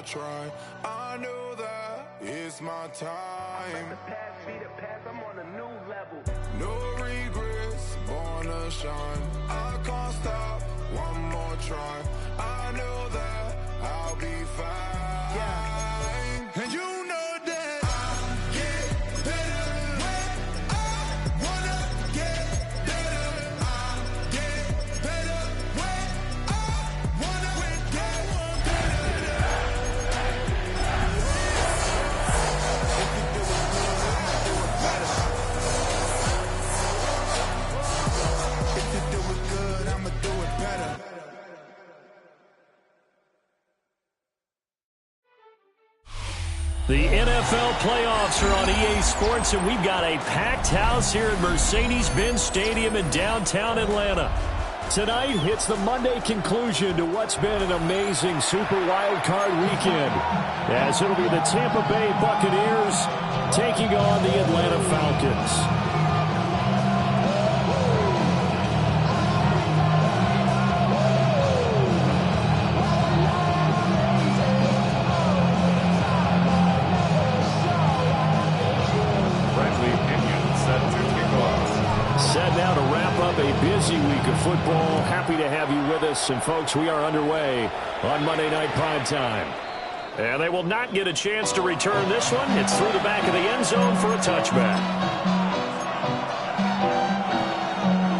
try. I know that it's my time. I'm on a new level. No regrets, born to shine. I can't stop, one more try. I know that I'll be fine. Yeah. And you know that I get better when I wanna get better. I get better when I wanna get better. If you do it good, I'ma do it better. The NFL playoffs are on EA Sports, and we've got a packed house here at Mercedes-Benz Stadium in downtown Atlanta. Tonight, it's the Monday conclusion to what's been an amazing Super Wild Card weekend, as it'll be the Tampa Bay Buccaneers taking on the Atlanta Falcons. Set now to wrap up a busy week of football. Happy to have you with us. And, folks, we are underway on Monday Night Primetime. And they will not get a chance to return this one. It's through the back of the end zone for a touchback.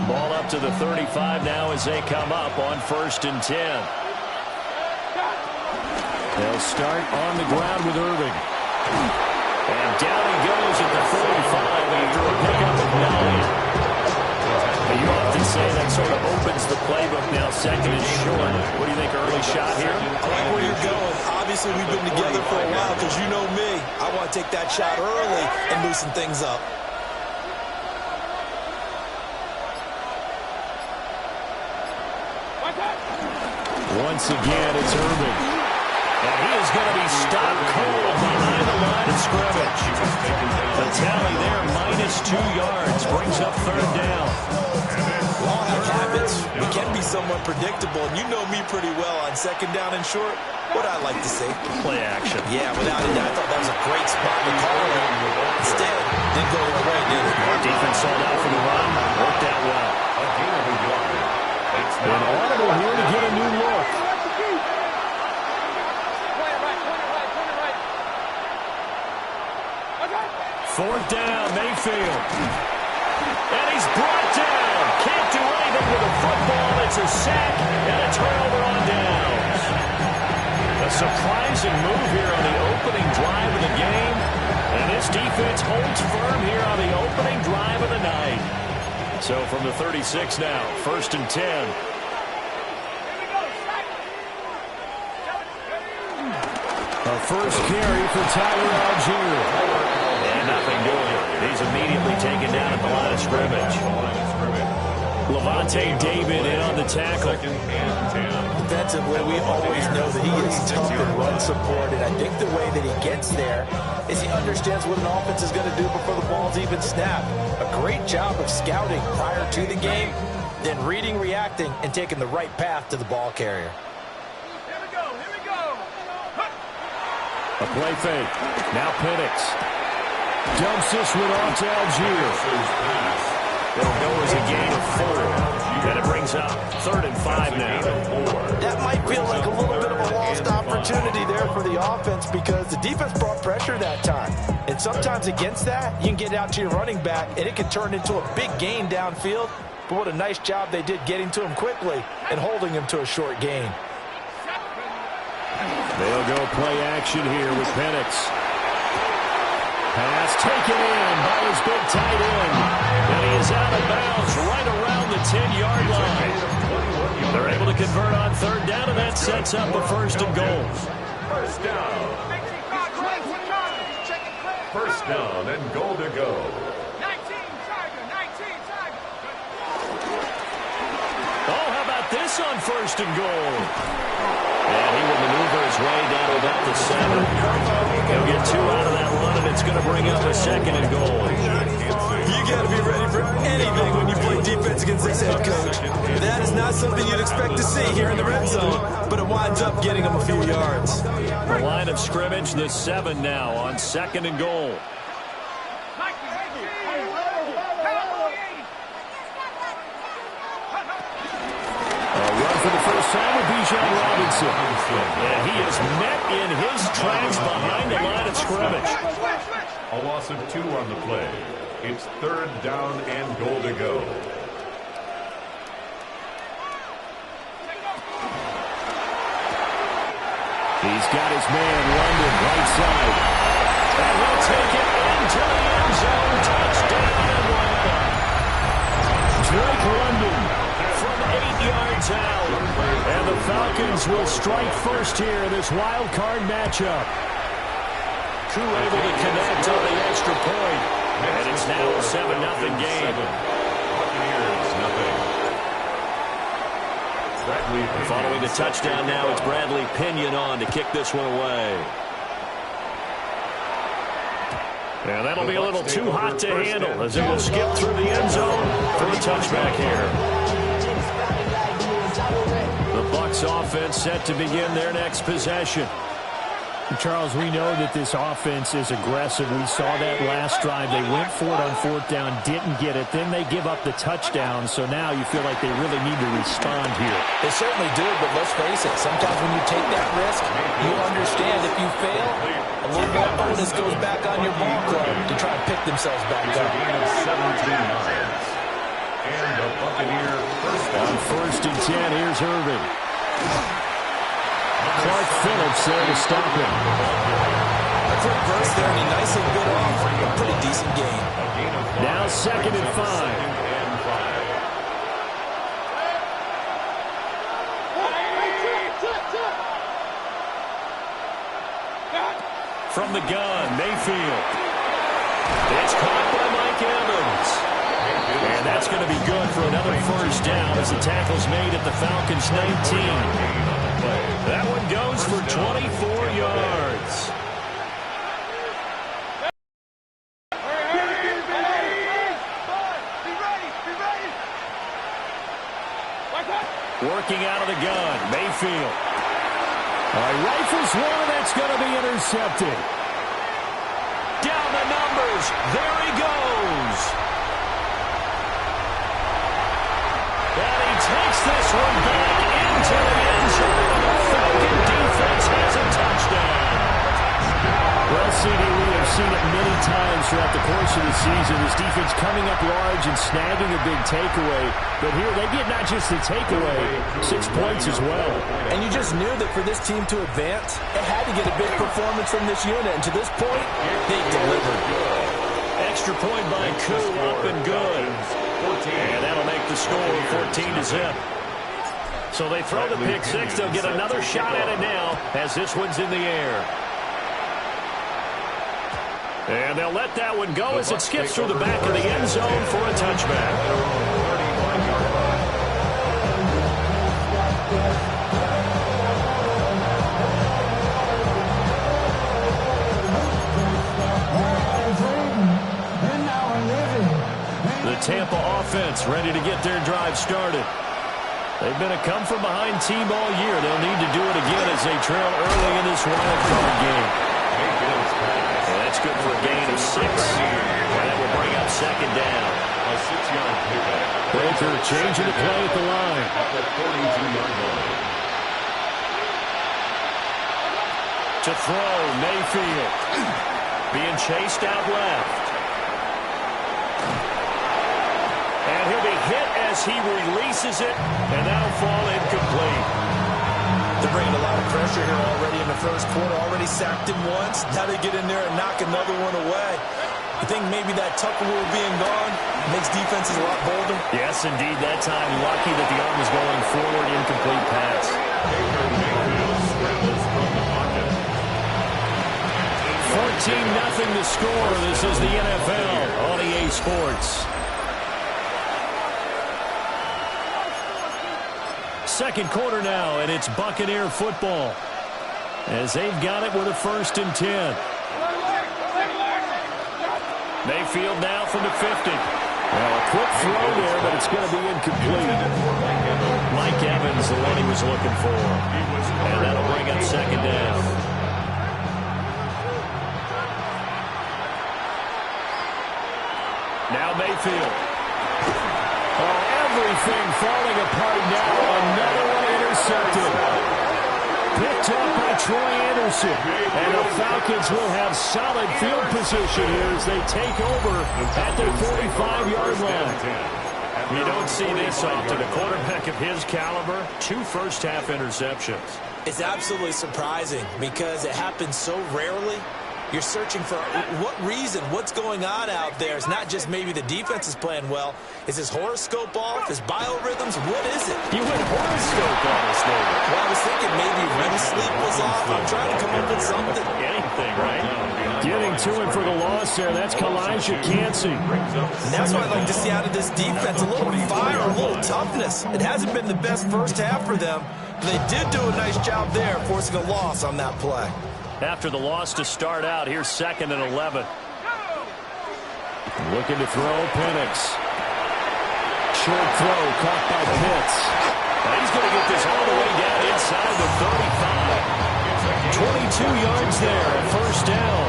Ball up to the 35 now as they come up on 1st and 10. They'll start on the ground with Irving. And down he goes at the 45 after a pickup of 9. You often say that sort of opens the playbook now. 2nd and short. What do you think, early shot here? I like where you're going. Obviously, we've been together for a while because you know me. I want to take that shot early and loosen things up. Once again, it's Irving. And he is going to be stopped cold behind the line of scrimmage. The tally there, -2 yards, brings up 3rd down. We all have habits. We can be somewhat predictable, and you know me pretty well on 2nd down and short. What I like to see. Play action. Yeah, without a doubt, I thought that was a great spot to call it. Instead, didn't go their way, did it? Defense sold out for the run. Worked out well. An audible here to get a new look. 4th down, Mayfield. And he's brought down. Can't do anything with the football. It's a sack and a turnover on downs. A surprising move here on the opening drive of the game. And this defense holds firm here on the opening drive of the night. So from the 36 now, 1st and 10. A first carry for Tyler Algier. And nothing doing. He's immediately taken down at the line of scrimmage. Levante David in on the tackle. Defensively, we always know that he is tough and run support, and I think the way that he gets there is he understands what an offense is going to do before the ball's even snapped. A great job of scouting prior to the game, then reading, reacting, and taking the right path to the ball carrier. A play fake. Now Penix. Dumps this one off to Algier. It'll go as a gain of 4. And it brings up 3rd and 5 now. That might feel like a little bit of a lost opportunity there for the offense because the defense brought pressure that time. And sometimes against that, you can get out to your running back, and it can turn into a big gain downfield. But what a nice job they did getting to him quickly and holding him to a short gain. They'll go play action here with Penix. Pass taken in by his big tight end. And he is out of bounds right around the 10-yard line. They're able to convert on 3rd down, and that sets up a 1st and goal. 1st down. 1st down and goal to go. 19 Tiger. Oh, how about this on 1st and goal? And he will maneuver his way down to about the 7. He'll get 2 out of that run, and it's going to bring up a 2nd and goal. You got to be ready for anything when you play defense against this head coach. That is not something you'd expect to see here in the red zone, but it winds up getting him a few yards. The line of scrimmage, the 7 now on 2nd and goal. For the first time with Bijan Robinson. And he is met in his tracks behind the line of scrimmage. A loss of 2 on the play. It's 3rd down and goal to go. He's got his man, London, right side. And he'll take it into the end zone. Touchdown Atlanta. Drake London from 8 yards out. And the Falcons will strike first here in this wild card matchup. Crew able to connect on the extra point. And it's now a 7-0 game. Buccaneers, nothing. Following the touchdown now, it's Bradley Pinion on to kick this one away. And that'll be a little too hot to handle as it will skip through the end zone for a touchback here. The Bucs offense set to begin their next possession. Charles, we know that this offense is aggressive. We saw that last drive. They went for it on 4th down, didn't get it. Then they give up the touchdown. So now you feel like they really need to respond here. They certainly do, but let's face it. Sometimes when you take that risk, you understand if you fail, a little more bonus goes back on your ball club to try and pick themselves back up. Gain of 17 yards. And a Buccaneer first down. On 1st and 10, here's Irvin. Clark Phillips there to stop him. A quick burst there, and he nicely bit off a pretty decent gain. Now 2nd and 5. From the gun, Mayfield. It's caught by Mike Evans. And that's going to be good for another first down as the tackle's made at the Falcons' 19. That one goes for 24 yards. Working out of the gun, Mayfield. Rifles one, that's going to be intercepted. Down the numbers, there he goes. And he takes this one back into the end zone. The Falcon defense has a touchdown. Well, CD, we have seen it many times throughout the course of the season. This defense coming up large and snagging a big takeaway. But here, they get not just the takeaway, 6 points as well. And you just knew that for this team to advance, it had to get a big performance from this unit. And to this point, they delivered. Extra point by Koo, up and good. And that'll make the score 14-0. So they throw the pick 6. They'll get another shot at it now as this one's in the air. And they'll let that one go as it skips through the back of the end zone for a touchback. The Tampa offense ready to get their drive started. They've been a come-from-behind team all year. They'll need to do it again as they trail early in this wild card game. And that's good for a gain of 6. And that will bring up 2nd down. A 6-yard pickup. Baker changing the play at the line. At the 42-yard line. To throw, Mayfield. Being chased out left. And he'll be hit as he releases it, and that'll fall incomplete. They're bringing a lot of pressure here already in the first quarter. Already sacked him once. Now they get in there and knock another one away. I think maybe that Tucker rule being gone makes defenses a lot bolder. Yes, indeed. That time, lucky that the arm was going forward, incomplete pass. 14-0 the score. This is the NFL on EA Sports. Second quarter now, and it's Buccaneer football as they've got it with a 1st and 10. Mayfield now from the 50. Well, a quick throw there, but it's going to be incomplete. Mike Evans, the one he was looking for. And that'll bring up second down. Now Mayfield. Oh, everything falling apart now. Another one intercepted. Picked up by Troy Anderson. And the Falcons will have solid field position here as they take over at their 45-yard line. You don't see this often. A quarterback of his caliber, 2 first-half interceptions. It's absolutely surprising because it happens so rarely. You're searching for what reason, what's going on out there. It's not just maybe the defense is playing well. Is his horoscope off? His biorhythms? What is it? You went horoscope on us there. Well, I was thinking maybe REM sleep was off. I'm trying to come up with something. Anything, right? Getting to him for the loss there. That's Kalijah Kancey. And that's what I'd like to see out of this defense. A little fire, a little toughness. It hasn't been the best first half for them. But they did do a nice job there, forcing a loss on that play. After the loss to start out, here's 2nd and 11. Looking to throw, Penix. Short throw, caught by Pitts. Now he's going to get this all the way down inside the 35. 22 yards there at first down.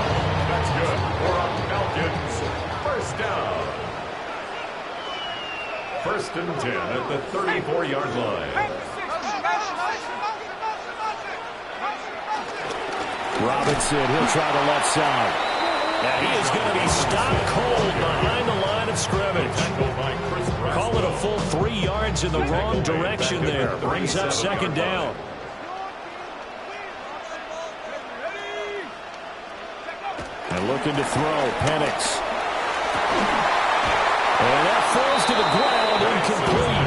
That's good for our Falcons. First down. 1st and 10 at the 34-yard line. Robinson, he'll try the left side. Now he is going to be stopped cold behind the line of scrimmage. Call it a full 3 yards in the wrong direction there. Brings up 2nd down. And looking to throw, Penix. And that falls to the ground, incomplete.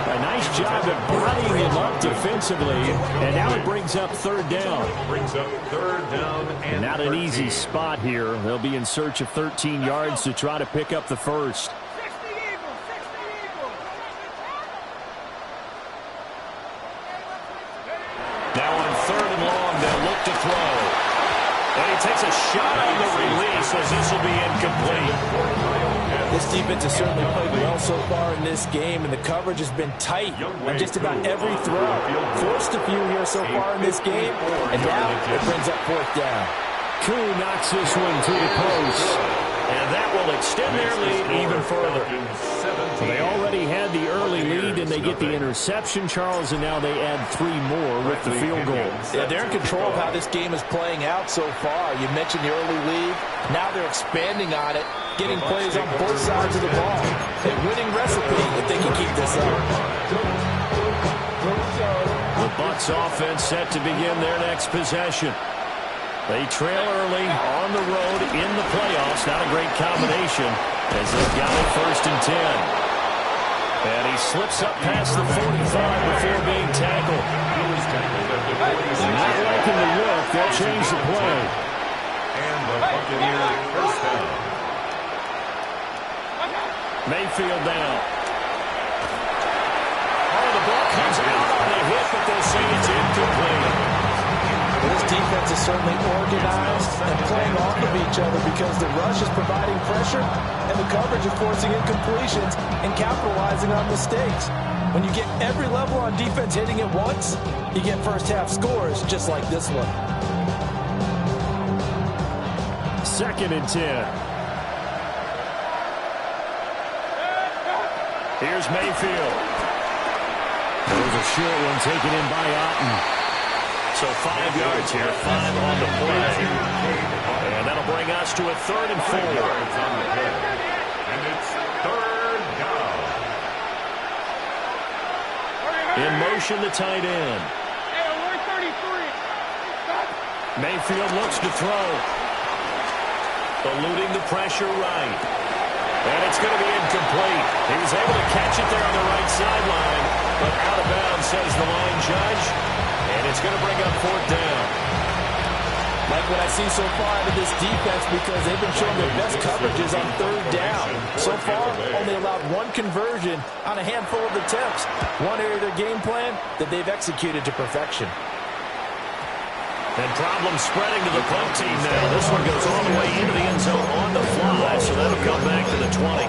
A nice job of bodying him up defensively, and now it brings up 3rd down. Brings up 3rd down and not an easy spot here. They'll be in search of 13 yards to try to pick up the first. Now on 3rd and long, they'll look to throw. And he takes a shot on the release as this will be incomplete. This defense has certainly played well so far in this game, and the coverage has been tight on just about every throw. Forced a few here so far in this game, and now it brings up 4th down. Koo knocks this one through the post, and that will extend their lead even further. They already had the early lead, and they get the interception, Charles, and now they add 3 more with the field goal. Yeah, they're in control of how this game is playing out so far. You mentioned the early lead. Now they're expanding on it, getting plays on both sides of the ball. A winning recipe if they can keep this up. The Bucs offense set to begin their next possession. They trail early on the road in the playoffs. Not a great combination as they've got it 1st and 10. And he slips up past the 45 before being tackled. Not liking the look. They'll change the play. And the Buccaneers first down. Mayfield down. Oh, the ball comes out on a hit, but they'll say it's incomplete. This defense is certainly organized and playing off of each other because the rush is providing pressure and the coverage is forcing incompletions and capitalizing on mistakes. When you get every level on defense hitting at once, you get first half scores just like this one. 2nd and 10. Here's Mayfield. There's a short one taken in by Otten. So 5 yards here, 5 on the play. And that'll bring us to a 3rd and 4. And it's 3rd down. In motion, the tight end. Mayfield looks to throw. Eluding the pressure right. And it's going to be incomplete. He was able to catch it there on the right sideline, but out of bounds, says the line judge. And it's going to bring up 4th down. Like what I see so far out of this defense because they've been showing their best coverages on 3rd down. So far, only allowed 1 conversion on a handful of attempts. One area of their game plan that they've executed to perfection. And problems spreading to the punt team now. This one goes all the way into the end zone on the fly, so that'll come back to the 20.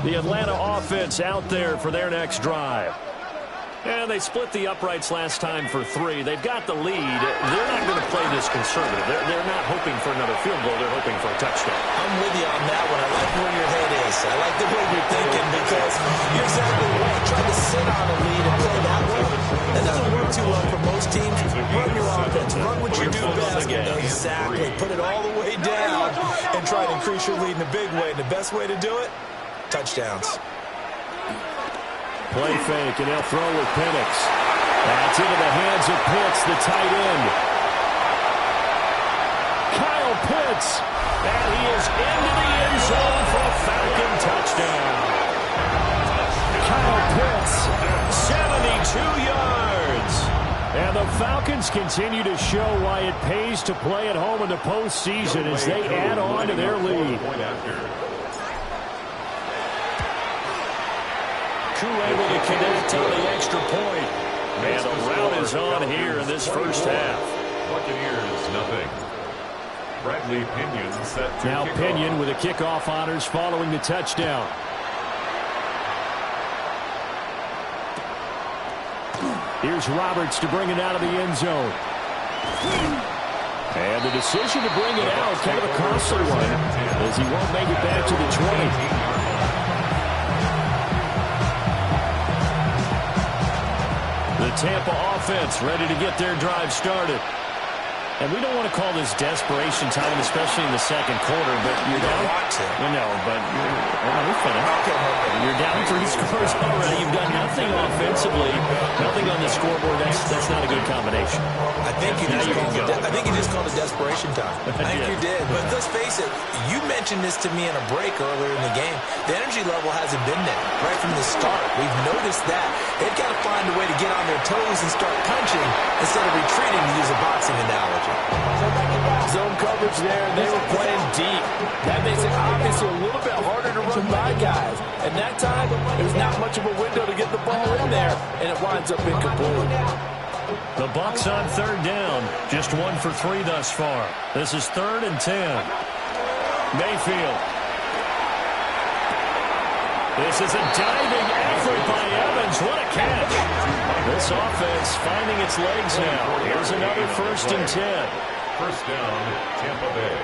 The Atlanta offense out there for their next drive. And they split the uprights last time for 3. They've got the lead. They're not going to play this conservative. They're not hoping for another field goal. They're hoping for a touchdown. I'm with you on that one. I like where your head is. I like the way you're thinking because you're exactly right. Trying to sit on a lead and play that way, that doesn't work too well for most teams. Run your offense. Run what you do best. Exactly. Put it all the way down and try to increase your lead in a big way. And the best way to do it, touchdowns. Play fake, and they'll throw with Penix. That's into the hands of Pitts, the tight end. Kyle Pitts, and he is into the end zone for a Falcon touchdown. Kyle Pitts, 72 yards. And the Falcons continue to show why it pays to play at home in the postseason as they add on to their lead. Able to connect on the extra point. And the route is on here in this first half. Buccaneers, nothing. Bradley Pinion set to now kickoff. Pinion with the kickoff honors following the touchdown. Here's Roberts to bring it out of the end zone. And the decision to bring it out, kind of a costly one, as he won't make it back to the 20. The Tampa offense ready to get their drive started. And we don't want to call this desperation time, especially in the second quarter, but you're down. No, but you're down 3 scores already. You've done nothing offensively, nothing on the scoreboard. That's not a good combination. I think you just called it desperation time. I think you did. But let's face it, you mentioned this to me in a break earlier in the game. The energy level hasn't been there right from the start. We've noticed that. They've got to find a way to get on their toes and start punching instead of retreating, to use a boxing analogy. Zone coverage there, they were playing deep. That makes it obviously a little bit harder to run by guys. And that time, there's not much of a window to get the ball in there, and it winds up incomplete. The Bucs on third down. Just 1 for 3 thus far. This is 3rd and 10. Mayfield. This is a diving effort by Evans. What a catch. This offense finding its legs now. Here's another 1st and 10. First down, Tampa Bay.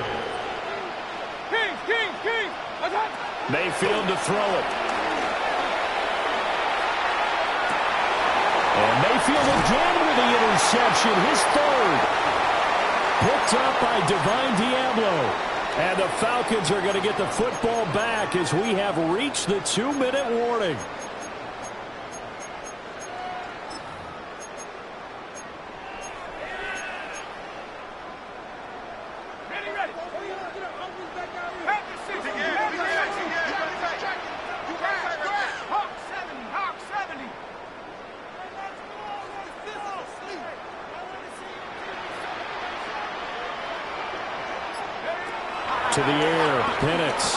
King. Attack. Mayfield to throw it. And Mayfield again with the interception. His 3rd. Picked up by Divine Diablo. And the Falcons are going to get the football back as we have reached the 2-minute warning. Ready. Hawk 70. To the air, Penix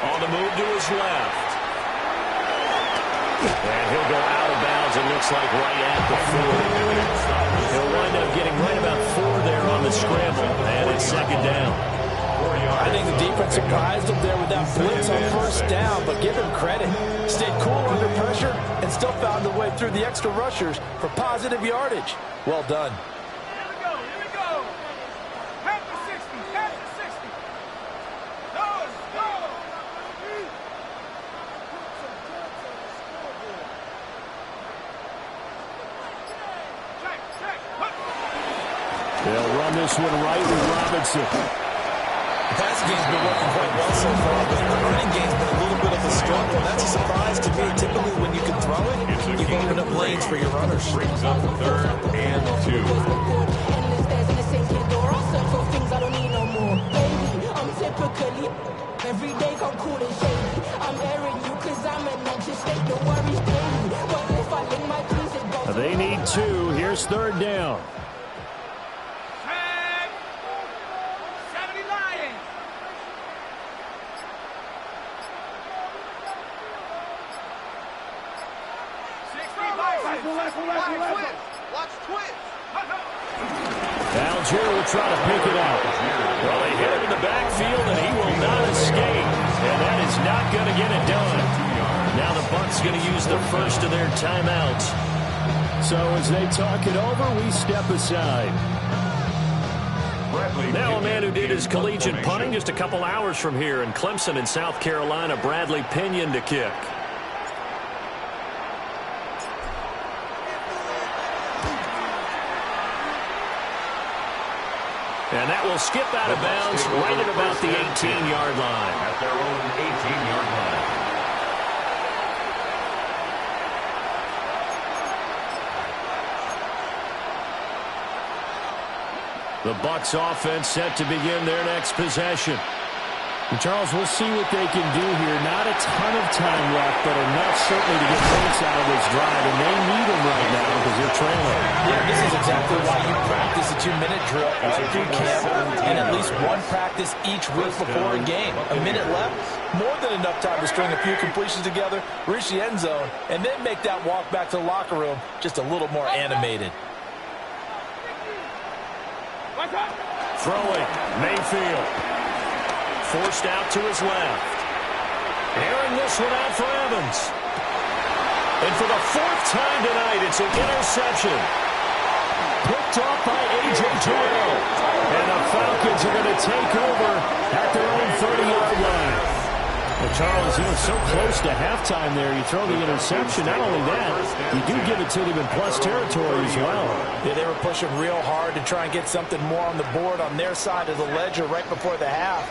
on the move to his left. And he'll go out of bounds, it looks like, right at the 4. He'll wind up getting right about 4 there on the scramble, and it's 2nd down. I think the defense surprised him there with that blitz on 1st down, but give him credit. Stayed cool under pressure and still found a way through the extra rushers for positive yardage. Well done. Here we go. Half to 60. Go. Check. They'll run this one right with Robinson. The passing game's been working quite well so far, but the running game's been a little bit of a struggle. That's a surprise to me. Typically, when you can throw it, you've opened up lanes for your runners. Brings up 3rd and 2. Every day I'm cool and shady. I'm airing you cause I'm an anxious state. No worries daily. But if I link my keys, it goes. They need 2. Here's 3rd down. 70 Lions. Algier will try to pick it up. Well, they hit him in the backfield, and he will not escape. And that is not going to get it done. Now the Bucs going to use the first of their timeouts. So as they talk it over, we step aside. Now a man who did his collegiate punting just a couple hours from here in Clemson in South Carolina, Bradley Pinion to kick. And that will skip out of bounds right at about the 18-yard line. At their own 18-yard line. The Bucs offense set to begin their next possession. And Charles, we'll see what they can do here. Not a ton of time left, but enough certainly to get points out of this drive. And they need them right now because they're trailing. Yeah, this is exactly why you practice a 2-minute drill all through camp and at least one practice each week before a game. A minute left, more than enough time to string a few completions together, reach the end zone, and then make that walk back to the locker room just a little more animated. Throwing, Mayfield. Forced out to his left. Airing this one out for Evans. And for the fourth time tonight, it's an interception. Picked off by A.J. Terrell. And the Falcons are going to take over at their own 30-yard line. Well, Charles, you know, so close to halftime there. You throw the interception. Not only that, you do give it to them in plus territory as well. Yeah, they were pushing real hard to try and get something more on the board on their side of the ledger right before the half.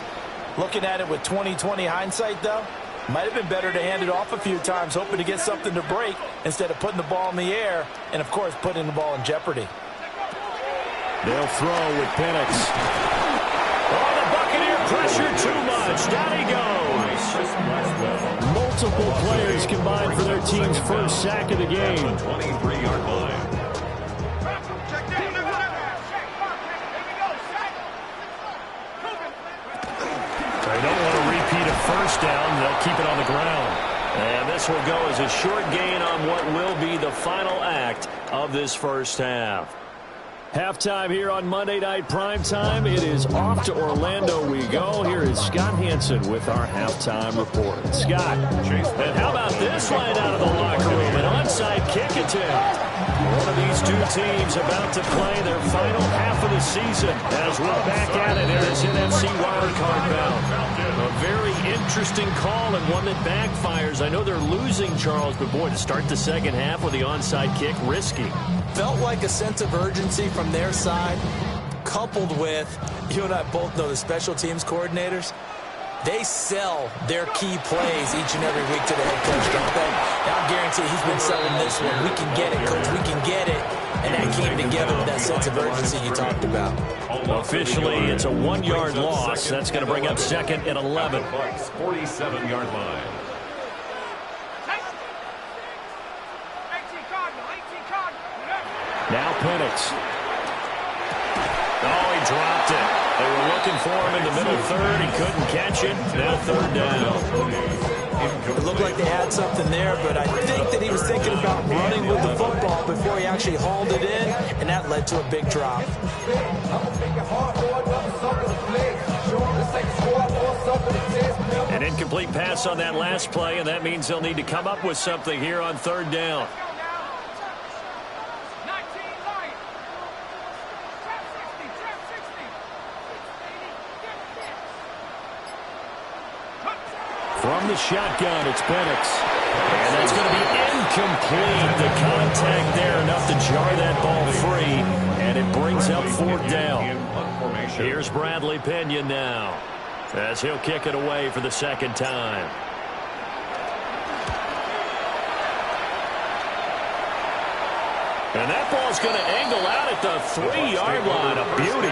Looking at it with 20/20 hindsight, though, might have been better to hand it off a few times, hoping to get something to break instead of putting the ball in the air and, of course, putting the ball in jeopardy. They'll throw with Penix. Oh, the Buccaneer pressure too much. Down he goes. Multiple players combined for their team's first sack of the game. 23-yard line. They don't want to repeat a first down. They'll keep it on the ground. And this will go as a short gain on what will be the final act of this first half. Halftime here on Monday Night Primetime. It is off to Orlando we go. Here is Scott Hansen with our halftime report. Scott, and how about this line out of the locker room? An onside kick attempt. One of these two teams about to play their final half of the season as we're back at it in this NFC wildcard bout. A very interesting call and one that backfires. I know they're losing, Charles, but boy, to start the second half with the onside kick, risky. Felt like a sense of urgency from their side, coupled with, you and I both know the special teams coordinators, they sell their key plays each and every week to the head coach, don't they? Now, I guarantee he's been selling this one. We can get it, coach, we can get it. And that came together with that sense of urgency you talked about. Officially, it's a 1-yard loss. That's going to bring up second and 11. 47-yard line. Now Penix. Oh, he dropped it. They were looking for him in the middle third. He couldn't catch it. Now third down. It looked like they had something there, but I think that he was thinking about running with the football before he actually hauled it in, and that led to a big drop. An incomplete pass on that last play, and that means they'll need to come up with something here on third down. From the shotgun, it's Penix. And that's going to be incomplete. The contact there enough to jar that ball free, and it brings up fourth down. Here's Bradley Pinion now, as he'll kick it away for the second time. And that ball's going to angle out at the 3-yard line. A beauty.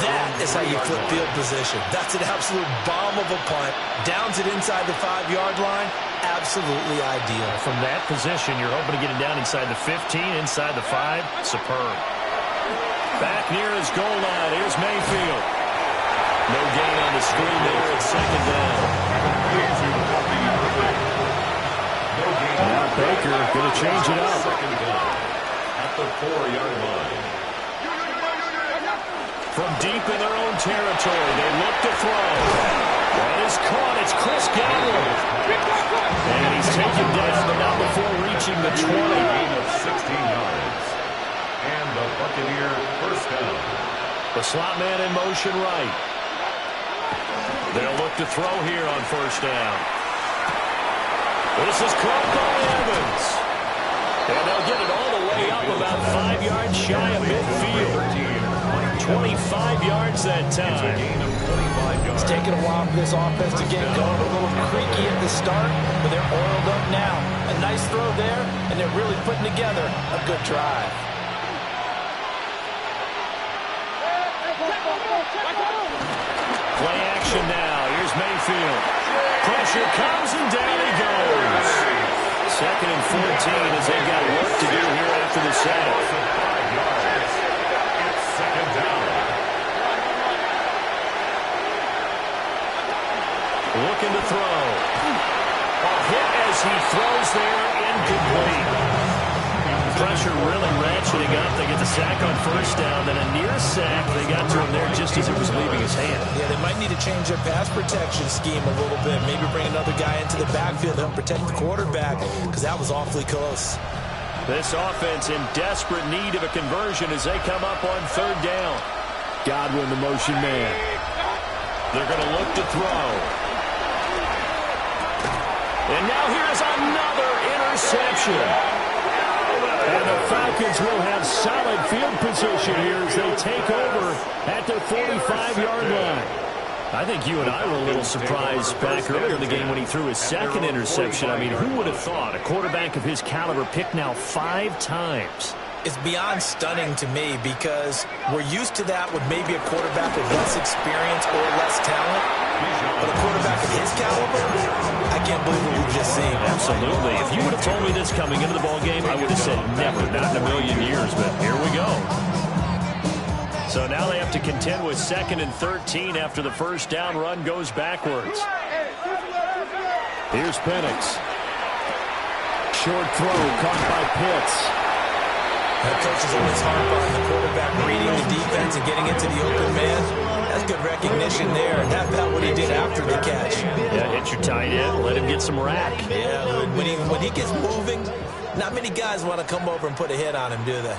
That is how you flip field position. That's an absolute bomb of a punt. Downs it inside the 5-yard line. Absolutely ideal. From that position, you're hoping to get it down inside the 15, inside the 5. Superb. Back near his goal line. Here's Mayfield. No gain on the screen there. It's second down. No gain. Baker going to change it up. Second down at the 4-yard line. From deep in their own territory, they look to throw. That is caught. It's Chris Godwin. And he's taken down, but not before reaching the 20. Gain of 16 yards. And the Buccaneer first down. The slot man in motion right. They'll look to throw here on first down. This is caught by Evans. And they'll get it all the way up about 5 yards shy of midfield. 25 yards that time. It's taken a while for this offense to get going. A little creaky at the start, but they're oiled up now. A nice throw there, and they're really putting together a good drive. Play action now. Here's Mayfield. Pressure comes, and down he goes. 2nd and 14 as they've got work to do here after the sack. 5 yards. It's second down. Looking to throw. A hit as he throws there, incomplete. Pressure really ratcheting up. They get the sack on first down, then a near sack. They got to him there just as it was leaving his hand. Yeah, they might need to change their pass protection scheme a little bit. Maybe bring another guy into the backfield to help protect the quarterback, because that was awfully close. This offense in desperate need of a conversion as they come up on third down. Godwin, the motion man. They're going to look to throw. And now here's another interception. And the Falcons will have solid field position here as they take over at their 45-yard line. I think you and I were a little surprised back earlier in the game when he threw his second interception. I mean, who would have thought a quarterback of his caliber picked now 5 times? It's beyond stunning to me because we're used to that with maybe a quarterback with less experience or less talent. But a quarterback of his caliber, I can't believe what we've just seen. Absolutely. If you would have told me this coming into the ballgame, I would have said never, not in a million years, but here we go. So now they have to contend with 2nd and 13 after the first down run goes backwards. Here's Penix. Short throw caught by Pitts. That coach is always hard on the quarterback reading the defense and getting into the open man. That's good recognition there, and that's about what he did after the catch. Yeah, hit your tight end, let him get some rack. Yeah, when he gets moving, not many guys want to come over and put a hit on him, do they?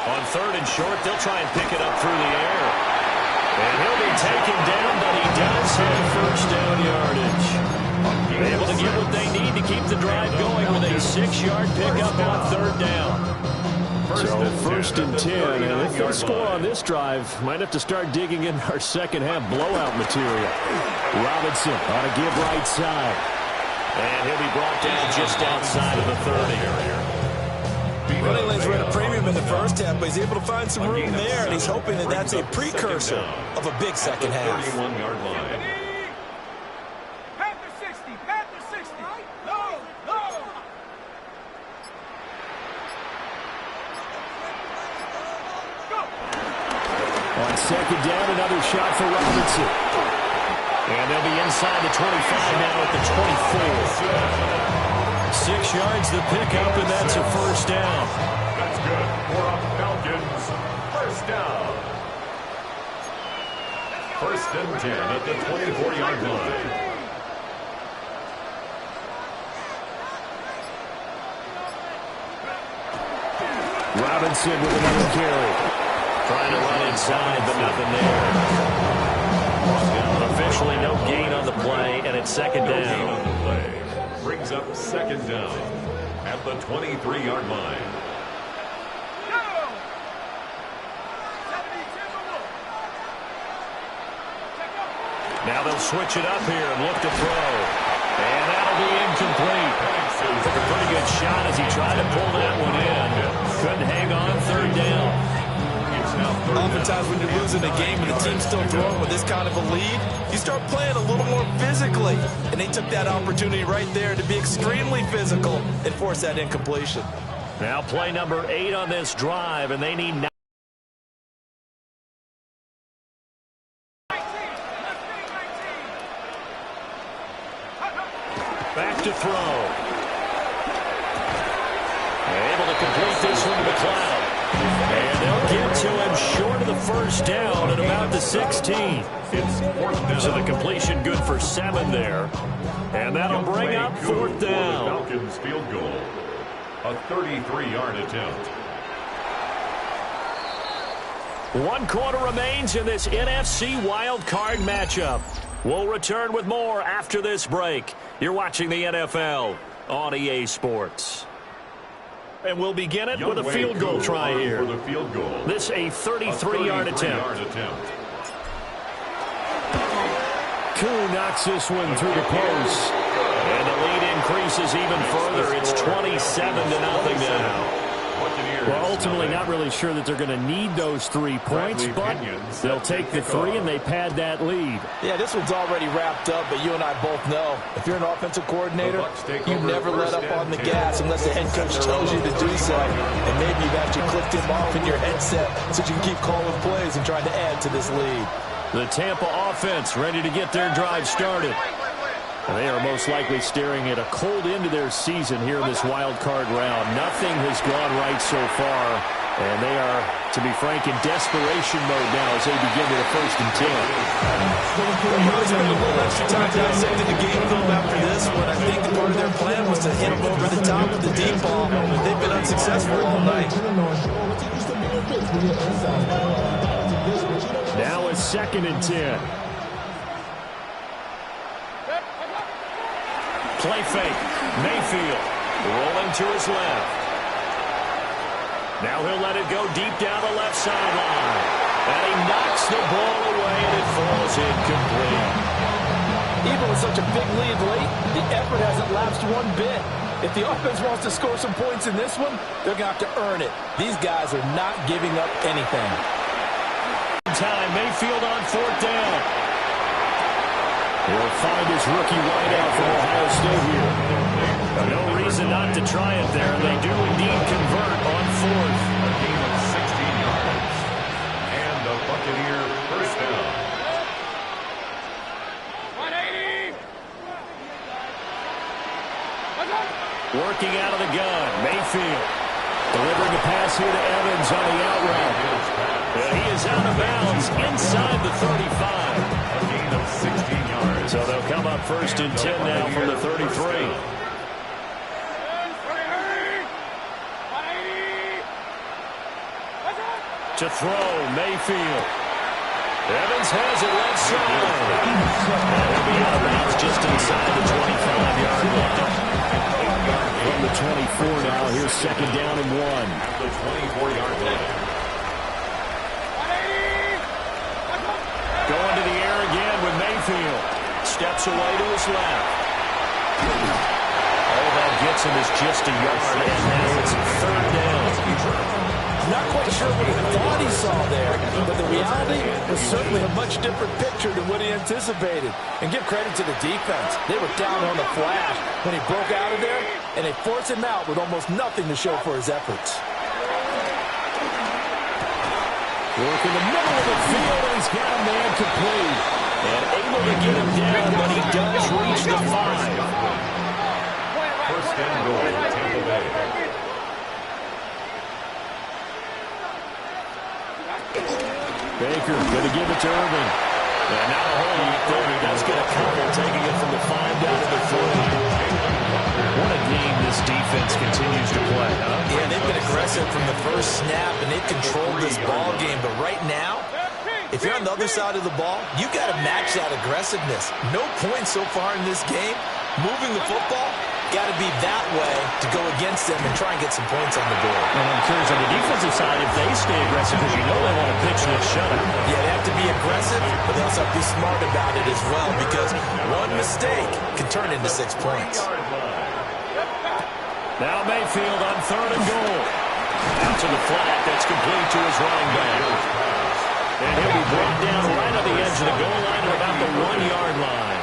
On 3rd and short, they'll try and pick it up through the air. And he'll be taken down, but he does have first down yardage. Able to get what they need to keep the drive going with a 6-yard pickup on 3rd down. So 1st and 10, and if they score on this drive, might have to start digging in our second half blowout material. Robinson on a give right side. And he'll be brought down just outside of the 30. Running lanes were at a premium in the first half, but he's able to find some room there, and he's hoping that that's a precursor of a big second half. 31-yard line. Panther 60, Panther 60. No, no. Go. On 2nd down, another shot for Robinson. And they'll be inside the 25 now at the 24. 6 yards the pickup, and that's a first down. That's good for a Falcons first down. 1st and 10 at the 24-yard line. Robinson with another carry. Trying to run inside, but nothing there. Officially no gain on the play, and it's 2nd down. Brings up 2nd down at the 23-yard line. Now they'll switch it up here and look to throw. And that'll be incomplete. Took a pretty good shot as he tried to pull that one in. Couldn't hang on 3rd down. Oftentimes when you're losing a game and the team's still throwing with this kind of a lead, you start playing a little more physically. And they took that opportunity right there to be extremely physical and force that incompletion. Now play number 8 on this drive, and they need Back to throw. Able to complete this one to McLeod. And they'll get to him short of the first down at about the 16. So the completion good for 7 there. And that'll bring up 4th down. Falcons field goal. A 33-yard attempt. 1 quarter remains in this NFC Wild Card matchup. We'll return with more after this break. You're watching the NFL on EA Sports. And we'll begin it with a field goal try here. For the field goal. This a 33-yard attempt. Koo knocks this one through the post. And the lead increases even further. It's 27-0 now. Well, ultimately not really sure that they're going to need those 3 points, but they'll take the 3 and they pad that lead. Yeah, this one's already wrapped up, but you and I both know if you're an offensive coordinator, you never let up on the gas unless the head coach tells you to do so. And maybe you've actually clicked him off in your headset so you can keep calling plays and trying to add to this lead. The Tampa offense ready to get their drive started. They are most likely staring at a cold end to their season here in this wild card round. Nothing has gone right so far, and they are, to be frank, in desperation mode now as they begin with a 1st and 10. We'll probably spend a little extra time dissecting the game film after this one. I think part of their plan was to hit them over the top with the deep ball. They've been unsuccessful all night. Now it's 2nd and 10. Play fake. Mayfield rolling to his left. Now he'll let it go deep down the left sideline. And he knocks the ball away, and it falls incomplete. Even with such a big lead late, the effort hasn't lapsed one bit. If the offense wants to score some points in this one, they're going to have to earn it. These guys are not giving up anything. Time, Mayfield on 4th down. He'll find his rookie wideout from Ohio State here. No reason not to try it there. They do indeed convert on 4th. A gain of 16 yards. And the Buccaneer 1st down. 180. Working out of the gun, Mayfield. Delivering a pass here to Evans on the out route. He is out of bounds inside the 35. A gain of 16 yards. So they'll come up 1st and 10 now from the 33. To throw, Mayfield. Evans has it left side. He'll be out of bounds just inside the 25-yard line. From the 24 now, here's 2nd down and 1. The 24-yard line. Going to the air again with Mayfield. Steps away to his left. All that gets him is just a yard, and now it's 3rd down. Not quite sure what he thought he saw there, but the reality was certainly a much different picture than what he anticipated. And give credit to the defense. They were down on the flash when he broke out of there, and they forced him out with almost nothing to show for his efforts. Work in the middle of the field, and he's got a man complete. And able to get him down, but he does reach the 5. 1st and goal, Tampa Bay. Baker going to give it to Irvin. And now a whole lot there. He does get a couple, taking it from the 5 down to the 3. What a game this defense continues to play, huh? Yeah, they've been aggressive from the first snap, and they've controlled this ball game. But right now, if you're on the other side of the ball, you got to match that aggressiveness. No points so far in this game. Moving the football, got to be that way to go against them and try and get some points on the board. And I'm curious on the defensive side if they stay aggressive, because you know they want to pitch this shutout. Yeah, they have to be aggressive, but they also have to be smart about it as well, because one mistake can turn into 6 points. Now Mayfield on 3rd and goal. Out to the flat. That's complete to his running back. And he'll be brought down right on the edge of the goal line at about the 1-yard line.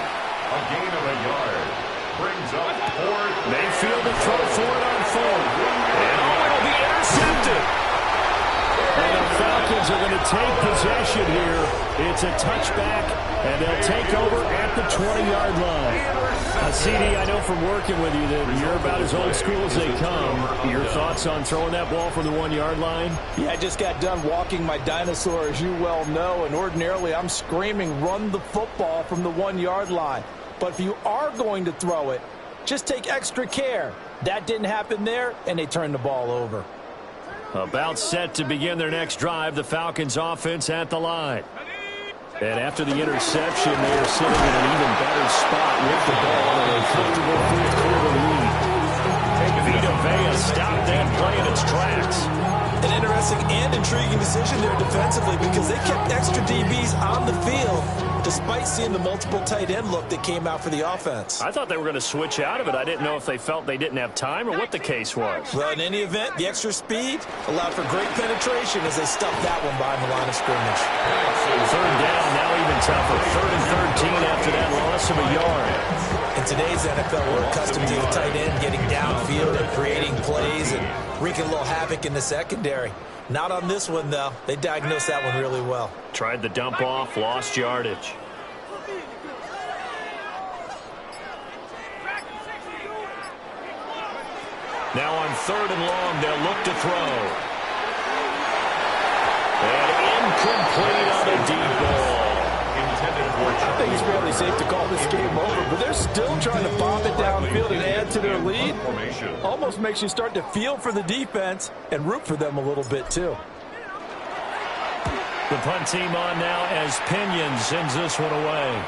A gain of a yard. Brings up 4th. Mayfield to throw for it on 4th. And it'll be intercepted. And a foul Falcons are going to take possession here. It's a touchback, and they'll take over at the 20-yard line. CD, I know from working with you that you're about as old school as they come. Your thoughts on throwing that ball from the 1-yard line? Yeah, I just got done walking my dinosaur, as you well know, and ordinarily I'm screaming, run the football from the 1-yard line. But if you are going to throw it, just take extra care. That didn't happen there, and they turned the ball over. About set to begin their next drive, the Falcons offense at the line. And after the interception, they are sitting in an even better spot with the ball and a comfortable fourth-quarter lead. Vita Vea stopped that play in its tracks. An interesting and intriguing decision there defensively because they kept extra DBs on the field despite seeing the multiple tight end look that came out for the offense. I thought they were going to switch out of it. I didn't know if they felt they didn't have time or what the case was. Well, in any event, the extra speed allowed for great penetration as they stuffed that one behind the line of scrimmage. Third down, now even tougher. 3rd and 13 after that loss of a yard. In today's NFL, we're accustomed to the tight end getting downfield and creating plays and wreaking a little havoc in the secondary. Not on this one, though. They diagnosed that one really well. Tried the dump off, lost yardage. Now on 3rd and long, they'll look to throw. And incomplete on the deep ball. I think it's fairly safe to call this game over, but they're still trying to bomb it downfield and add to their lead. Almost makes you start to feel for the defense and root for them a little bit, too. The punt team on now as Pinion sends this one away.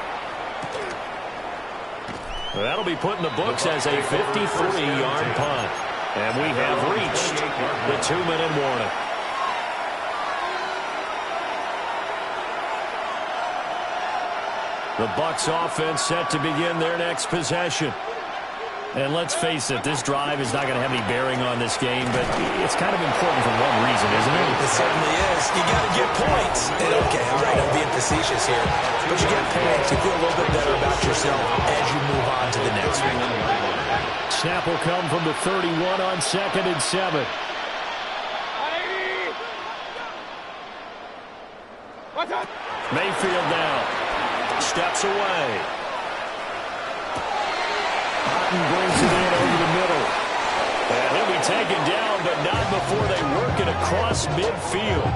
That'll be put in the books as a 53-yard punt. And we have reached the 2-minute warning. The Bucs offense set to begin their next possession. And let's face it, this drive is not going to have any bearing on this game, but it's kind of important for one reason, isn't it? It certainly is. You got to get points. And okay, all right, I'm being facetious here. But you get points, you feel a little bit better about yourself as you move on to the next one. Snap will come from the 31 on 2nd and 7. Mayfield now steps away. Otten brings it in over the middle. And he'll be taken down, but not before they work it across midfield.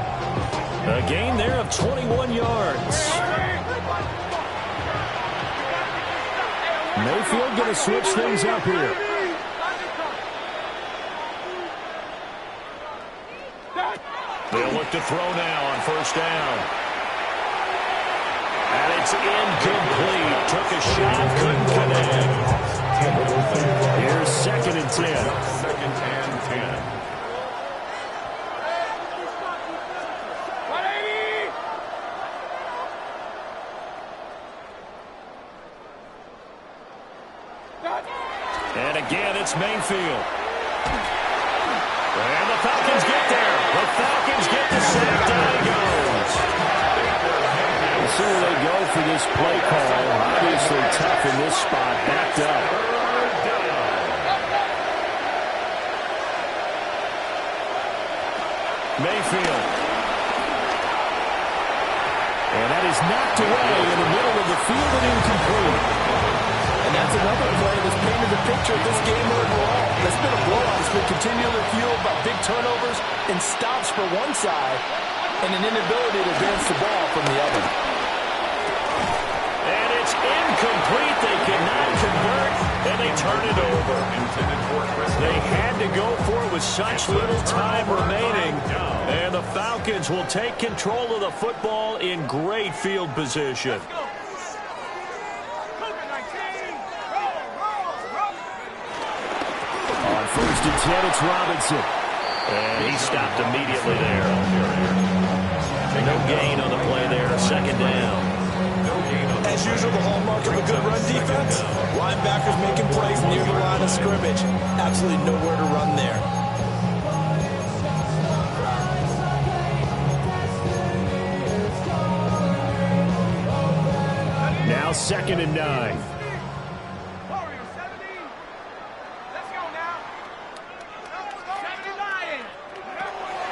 A gain there of 21 yards. Mayfield going to switch things up here. They'll look to throw now on 1st down. And it's incomplete. Took a shot, couldn't connect. Here's 2nd and 10. 2nd and 10. And again, it's Mayfield. And the Falcons get there. The Falcons get the sack. Down he goes. We'll see where they go for this play call. Obviously tough in this spot. Backed up. Mayfield. And that is knocked away in the middle of the field and incomplete. And that's another play that's painted the picture of this game overall. It's been a blowout. It's been continually fueled by big turnovers and stops for one side and an inability to advance the ball from the other. And it's incomplete. They cannot convert, and they turn it over. They had to go for it with such little time remaining. And the Falcons will take control of the football in great field position. On 1st and 10, it's Robinson. And he stopped immediately there. No gain on the play there. 2nd down. As usual, the hallmark of a good run defense, linebackers making plays near the line of scrimmage. Absolutely nowhere to run there. Now 2nd and 9.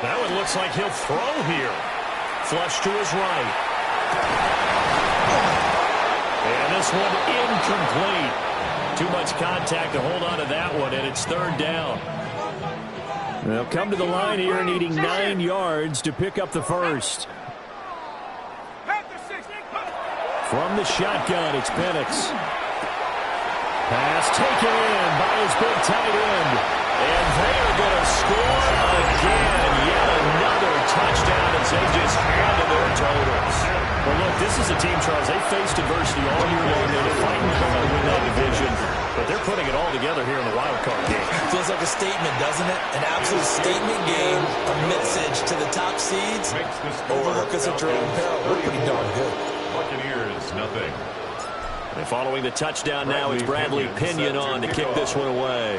That one looks like he'll throw here. flush to his right. And this one incomplete. Too much contact to hold on to that one, and it's third down. They'll come to the line here needing 9 yards to pick up the first. From the shotgun, it's Penix. Pass taken in by his big tight end. And they are going to score again. Yet another touchdown as they just add to their totals. Well, look, this is a team, Charles, they faced adversity all year long. They're fighting to win that division. But they're putting it all together here in the wild card game. Feels like a statement, doesn't it? An absolute statement game, a message to the top seeds. Overlook us at your own peril. We're pretty darn good. Buccaneers, nothing. And following the touchdown now, it's Bradley Pinion on to kick this one away.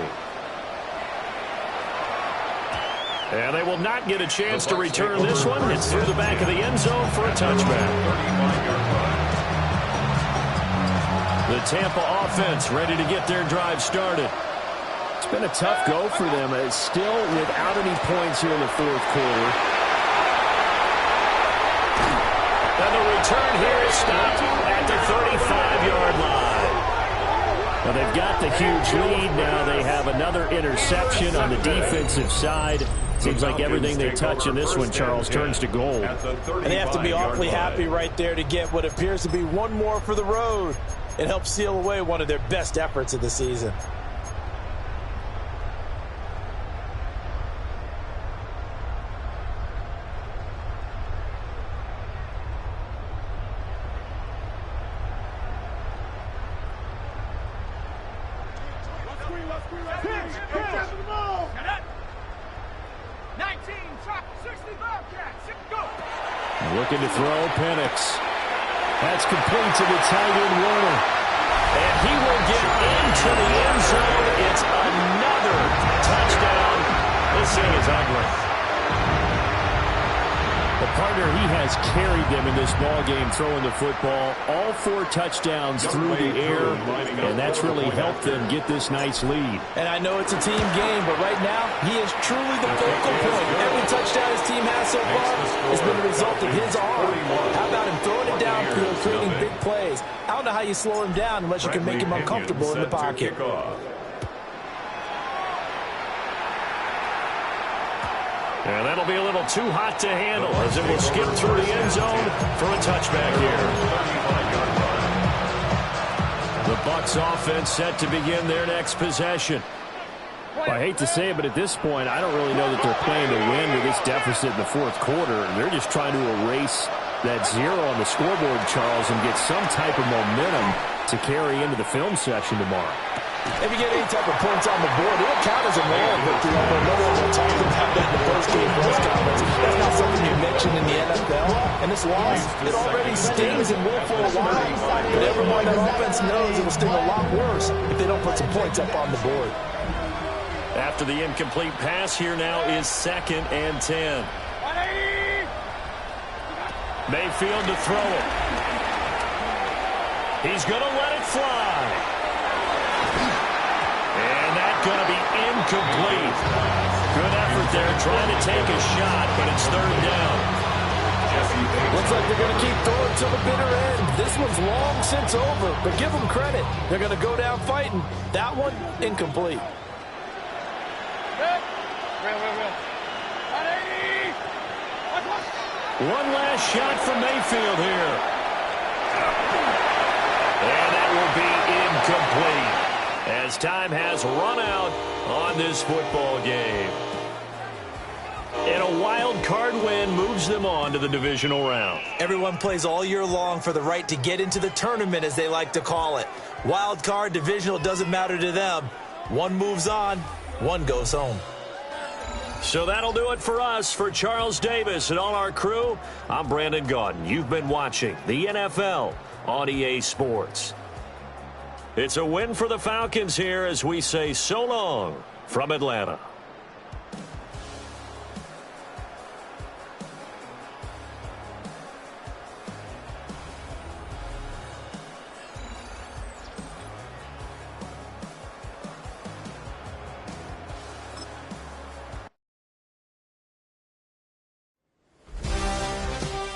And they will not get a chance to return this one. It's through the back of the end zone for a touchback. The Tampa offense ready to get their drive started. It's been a tough go for them. It's still without any points here in the fourth quarter. And the return here is stopped at the 35-yard line. Well, they've got the huge lead. Now they have another interception on the defensive side. Seems like everything they touch in this one, Charles, turns to gold. And they have to be awfully happy right there to get what appears to be one more for the road. It helps seal away one of their best efforts of the season. Looking to throw, Penix. That's complete to the tight end, Warner. And he will get into the end zone. It's another touchdown. This thing is ugly. The partner, he has carried them in this ball game throwing the football. All 4 touchdowns through the air, and that's really helped them get this nice lead. And I know it's a team game, but right now, he is truly the focal point. Every touchdown his team has so far has been the result of his arm. How about him throwing it downfield, creating big plays? I don't know how you slow him down unless you can make him uncomfortable in the pocket. And that'll be a little too hot to handle as it will skip through the end zone for a touchback here. The Bucs offense set to begin their next possession. Well, I hate to say it, but at this point, I don't really know that they're playing to win with this deficit in the fourth quarter. They're just trying to erase that 0 on the scoreboard, Charles, and get some type of momentum to carry into the film session tomorrow. If you get any type of points on the board, it'll count as a moral victory, although no one will talk about that in the post-game press conference. That's not something you mention in the NFL. And this loss, it already stings and will for a while. But everyone on offense knows it will sting a lot worse if they don't put some points up on the board. After the incomplete pass, here now is 2nd and 10. Mayfield to throw it. He's going to let it fly. And that's going to be incomplete. Good effort there trying to take a shot, but it's 3rd down. Looks like they're going to keep throwing to the bitter end. This one's long since over, but give them credit. They're going to go down fighting. That one, incomplete. One last shot from Mayfield here. And that will be incomplete as time has run out on this football game. And a wild card win moves them on to the divisional round. Everyone plays all year long for the right to get into the tournament, as they like to call it. Wild card, divisional, doesn't matter to them. One moves on, one goes home. So that'll do it for us. For Charles Davis and all our crew, I'm Brandon Gaudin. You've been watching the NFL on EA Sports. It's a win for the Falcons here as we say so long from Atlanta.